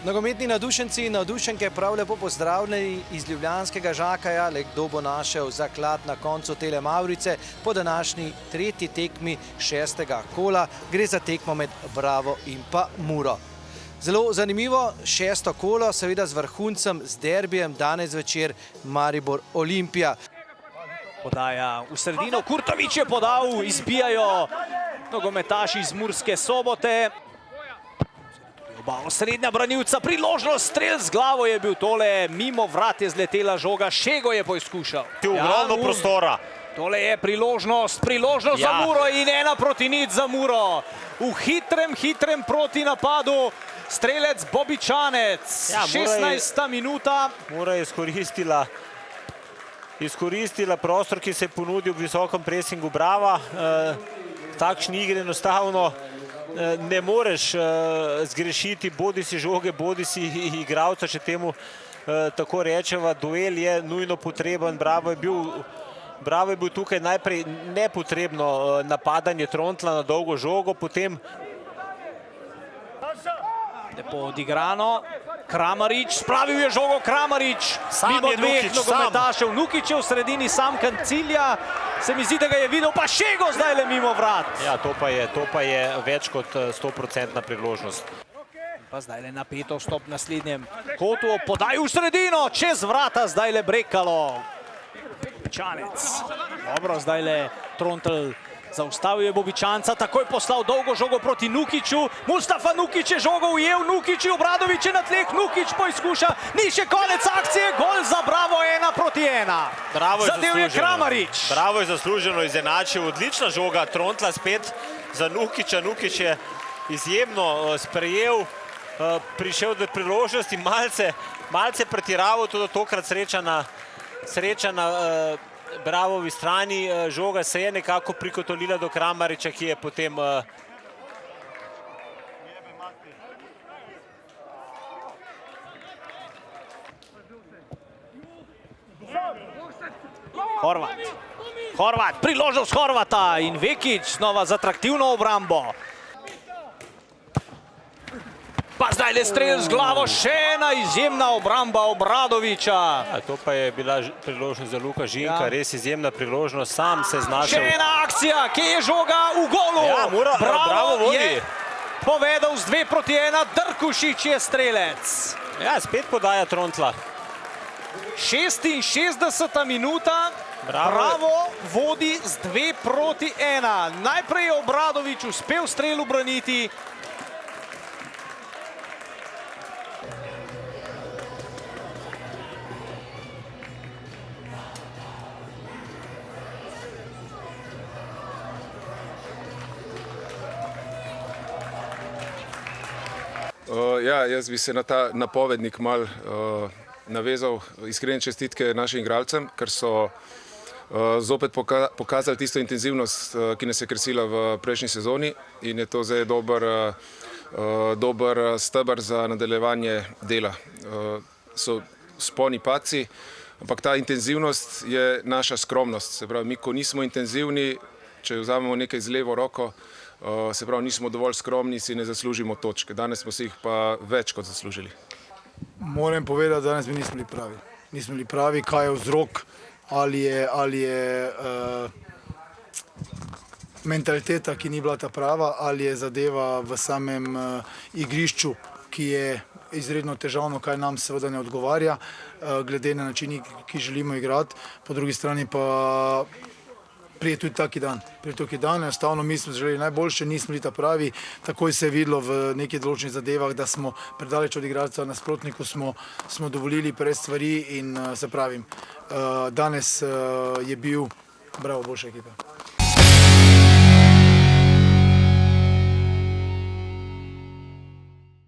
Nogometni navdušenci in navdušenke prav lepo pozdravljeni iz ljubljanskega Žakaja. Le kdo bo našel zaklad na koncu tele Mavrice po današnji tretji tekmi šestega kola. Gre za tekmo med Bravo in pa Muro. Zelo zanimivo šesto kolo, seveda z vrhuncem, z derbijem, danes večer Maribor Olimpija. Podaja v sredino, Kurtovič je podal, izbijajo nogometaši iz Murske Sobote. Oba osrednja branilca, priložnost, strel z glavo je bil tole, mimo vrat je zletela žoga, Šego je poizkušal. Ogromno prostora. Tole je priložnost za Muro in 1:0 za Muro. V hitrem proti napadu strelec Bobičanec, 16. minuta. Mura je izkoristila prostor, ki se je ponudil v visokem presingu Brava. Takšni igri enostavno ne moreš zgrešiti bodi si žoge, bodi si igralca, če temu tako rečeva. Duel je nujno potreben. Bravo je bil tukaj najprej nepotrebno napadanje Trontla na dolgo žogo, potem lepo odigrano. Kramarič, spravil je žogo Kramarič. Mimo dveh nogometašev. Nukić je v sredini, sam cilja. Se mi zdi, da ga je videl, pa Šego zdaj le mimo vrat. Ja, to pa je več kot 100% priložnost. Pa zdaj le napeto vstop v naslednjem kotu. Podaj v sredino, čez vrata zdaj le Brekalo. Bobičanec. Dobro, zdaj le Trontl. Zaustavil je Bobičanca, takoj poslal dolgo žogo proti Nukiću. Mustafa Nukić je žogo ujel, Nukić, Obradović je na tleh, Nukić poizkuša. Ni še konec akcije, gol za Bravo, 1:1. Zadev je Kramarič. Bravo je zasluženo izenačil, odlična žoga Trontla spet za Nukića. Nukić je izjemno sprejel, prišel do priložnosti, malce pretiraval, tudi tokrat sreča na Bravovi strani. Žoga se je nekako prikotolila do Kramariča, ki je potem Horvat, priložnost Horvata in Vekić znova z atraktivno obrambo. Pa zdaj le strel z glavo, še ena izjemna obramba Obradovića. To pa je bila priložnost za Luka Žinka, res izjemna priložnost, sam se znašel. Še ena akcija, kje je žoga v golu. Bravo vodi. Je povedal z 2:1, Drkušič je strelec. Ja, spet podaja Trontla. 66. minuta, Bravo vodi z 2:1. Najprej je Obradović uspel strelu braniti. Ja, jaz bi se na ta napovednik malo navezal. Iskrene čestitke našim igralcem, ker so zopet pokazali tisto intenzivnost, ki nas je kresila v prejšnji sezoni, in je to zdaj dober steber za nadaljevanje dela. So sponi padci, ampak ta intenzivnost je naša skromnost. Se pravi, mi ko nismo intenzivni, če vzamemo nekaj z levo roko, se pravi, nismo dovolj skromni, si ne zaslužimo točke. Danes smo si jih pa več kot zaslužili. Moram povedati, da danes mi nismo bili pravi. Nismo bili pravi, kaj je vzrok, ali je mentaliteta, ki ni bila ta prava, ali je zadeva v samem igrišču, ki je izredno težavno, kaj nam seveda ne odgovarja, glede na način, ki želimo igrati. Po drugi strani pa prije tudi taki dan, enostavno mi smo želeli najboljše, nismo bili ta pravi, takoj se je videlo v nekih določenih zadevah, da smo predaleč od igralca, nasprotniku smo dovolili preveč stvari in se pravim, danes je bil Bravo boljša ekipa.